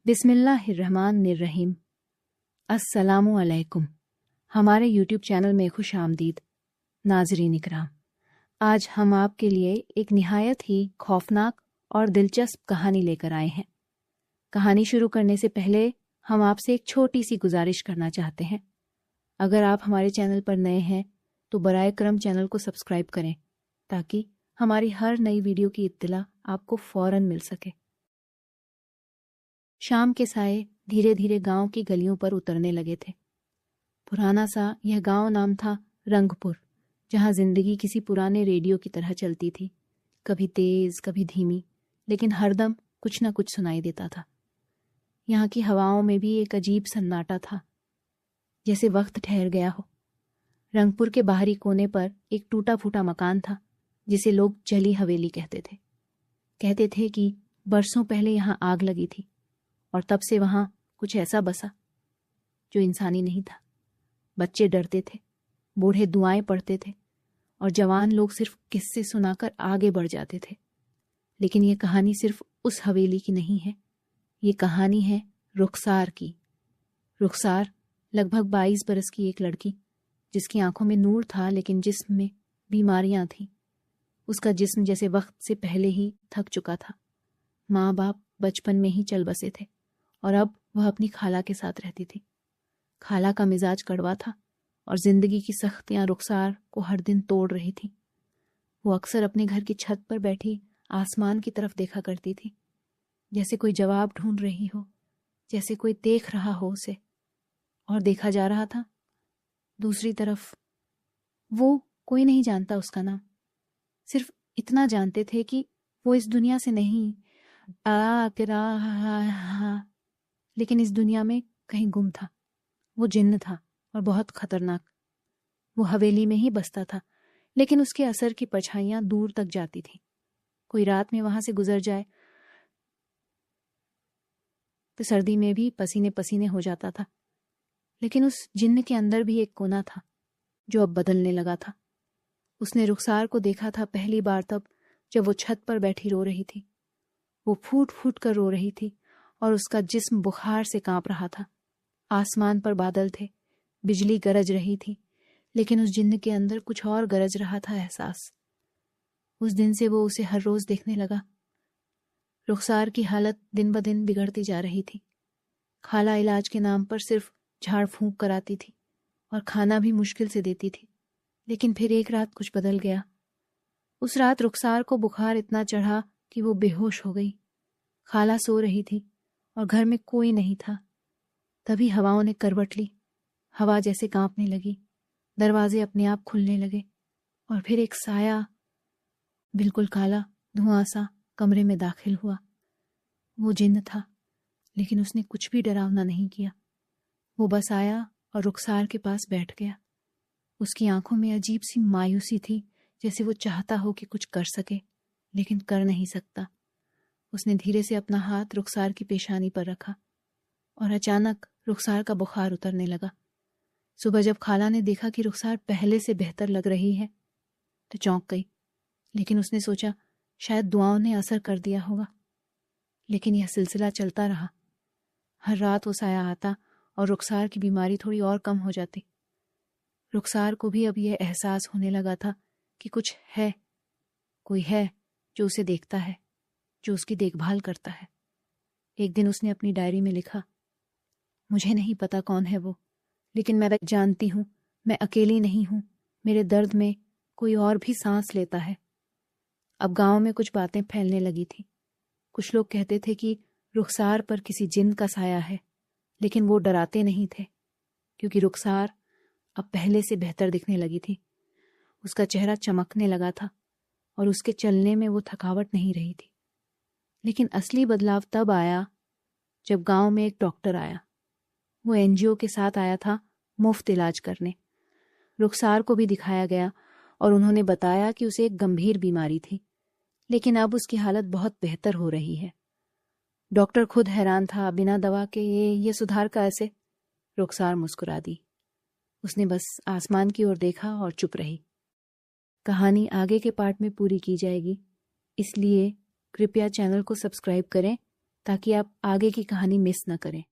बिस्मिल्लाहिर्रहमानिर्रहीम। अस्सलामु अलैकुम। हमारे YouTube चैनल में खुश आमदीद नाज़रीन इकराम। आज हम आपके लिए एक निहायत ही खौफनाक और दिलचस्प कहानी लेकर आए हैं। कहानी शुरू करने से पहले हम आपसे एक छोटी सी गुजारिश करना चाहते हैं। अगर आप हमारे चैनल पर नए हैं तो बराए करम चैनल को सब्सक्राइब करें ताकि हमारी हर नई वीडियो की इत्तला आपको फ़ौरन मिल सके। शाम के साए धीरे धीरे गांव की गलियों पर उतरने लगे थे। पुराना सा यह गांव नाम था रंगपुर, जहां जिंदगी किसी पुराने रेडियो की तरह चलती थी, कभी तेज कभी धीमी, लेकिन हरदम कुछ न कुछ सुनाई देता था। यहाँ की हवाओं में भी एक अजीब सन्नाटा था, जैसे वक्त ठहर गया हो। रंगपुर के बाहरी कोने पर एक टूटा फूटा मकान था जिसे लोग जली हवेली कहते थे। कहते थे कि बरसों पहले यहाँ आग लगी थी और तब से वहां कुछ ऐसा बसा जो इंसानी नहीं था। बच्चे डरते थे, बूढ़े दुआएं पढ़ते थे और जवान लोग सिर्फ किस्से सुनाकर आगे बढ़ जाते थे। लेकिन ये कहानी सिर्फ उस हवेली की नहीं है, ये कहानी है रुखसार की। रुखसार लगभग 22 बरस की एक लड़की, जिसकी आंखों में नूर था लेकिन जिस्म में बीमारियां थीं। उसका जिस्म जैसे वक्त से पहले ही थक चुका था। माँ बाप बचपन में ही चल बसे थे और अब वह अपनी खाला के साथ रहती थी। खाला का मिजाज कड़वा था और जिंदगी की सख्तियां रुखसार को हर दिन तोड़ रही थी। वो अक्सर अपने घर की छत पर बैठी आसमान की तरफ देखा करती थी, जैसे कोई जवाब ढूंढ रही हो, जैसे कोई देख रहा हो उसे और देखा जा रहा था। दूसरी तरफ वो कोई नहीं जानता उसका नाम, सिर्फ इतना जानते थे कि वो इस दुनिया से नहीं लेकिन इस दुनिया में कहीं गुम था। वो जिन्न था और बहुत खतरनाक। वो हवेली में ही बसता था, लेकिन उसके असर की परछाइयां दूर तक जाती थी। कोई रात में वहां से गुजर जाए तो सर्दी में भी पसीने पसीने हो जाता था। लेकिन उस जिन्न के अंदर भी एक कोना था जो अब बदलने लगा था। उसने रुखसार को देखा था पहली बार तब जब वो छत पर बैठी रो रही थी। वो फूट फूट कर रो रही थी और उसका जिस्म बुखार से कांप रहा था। आसमान पर बादल थे, बिजली गरज रही थी, लेकिन उस जिन्न के अंदर कुछ और गरज रहा था एहसास। उस दिन से वो उसे हर रोज देखने लगा। रुखसार की हालत दिन ब दिन बिगड़ती जा रही थी। खाला इलाज के नाम पर सिर्फ झाड़ फूंक कराती थी और खाना भी मुश्किल से देती थी। लेकिन फिर एक रात कुछ बदल गया। उस रात रुखसार को बुखार इतना चढ़ा कि वो बेहोश हो गई। खाला सो रही थी और घर में कोई नहीं था। तभी हवाओं ने करवट ली। हवा जैसे कांपने लगी, दरवाजे अपने आप खुलने लगे और फिर एक साया, बिल्कुल काला धुआं सा, कमरे में दाखिल हुआ। वो जिन्न था, लेकिन उसने कुछ भी डरावना नहीं किया। वो बस आया और रुखसार के पास बैठ गया। उसकी आंखों में अजीब सी मायूसी थी, जैसे वो चाहता हो कि कुछ कर सके लेकिन कर नहीं सकता। उसने धीरे से अपना हाथ रुखसार की पेशानी पर रखा और अचानक रुखसार का बुखार उतरने लगा। सुबह जब खाला ने देखा कि रुखसार पहले से बेहतर लग रही है तो चौंक गई, लेकिन उसने सोचा शायद दुआओं ने असर कर दिया होगा। लेकिन यह सिलसिला चलता रहा। हर रात वो साया आता और रुखसार की बीमारी थोड़ी और कम हो जाती। रुखसार को भी अब यह एहसास होने लगा था कि कुछ है, कोई है जो उसे देखता है, जो उसकी देखभाल करता है। एक दिन उसने अपनी डायरी में लिखा, मुझे नहीं पता कौन है वो, लेकिन मैं जानती हूँ मैं अकेली नहीं हूँ। मेरे दर्द में कोई और भी सांस लेता है। अब गांव में कुछ बातें फैलने लगी थी। कुछ लोग कहते थे कि रुखसार पर किसी जिन्न का साया है, लेकिन वो डराते नहीं थे क्योंकि रुखसार अब पहले से बेहतर दिखने लगी थी। उसका चेहरा चमकने लगा था और उसके चलने में वो थकावट नहीं रही थी। लेकिन असली बदलाव तब आया जब गांव में एक डॉक्टर आया। वो एनजीओ के साथ आया था मुफ्त इलाज करने। रुखसार को भी दिखाया गया और उन्होंने बताया कि उसे एक गंभीर बीमारी थी, लेकिन अब उसकी हालत बहुत बेहतर हो रही है। डॉक्टर खुद हैरान था, बिना दवा के ये सुधार का ऐसे। रुखसार मुस्कुरा दी। उसने बस आसमान की ओर देखा और चुप रही। कहानी आगे के पार्ट में पूरी की जाएगी, इसलिए कृपया चैनल को सब्सक्राइब करें ताकि आप आगे की कहानी मिस न करें।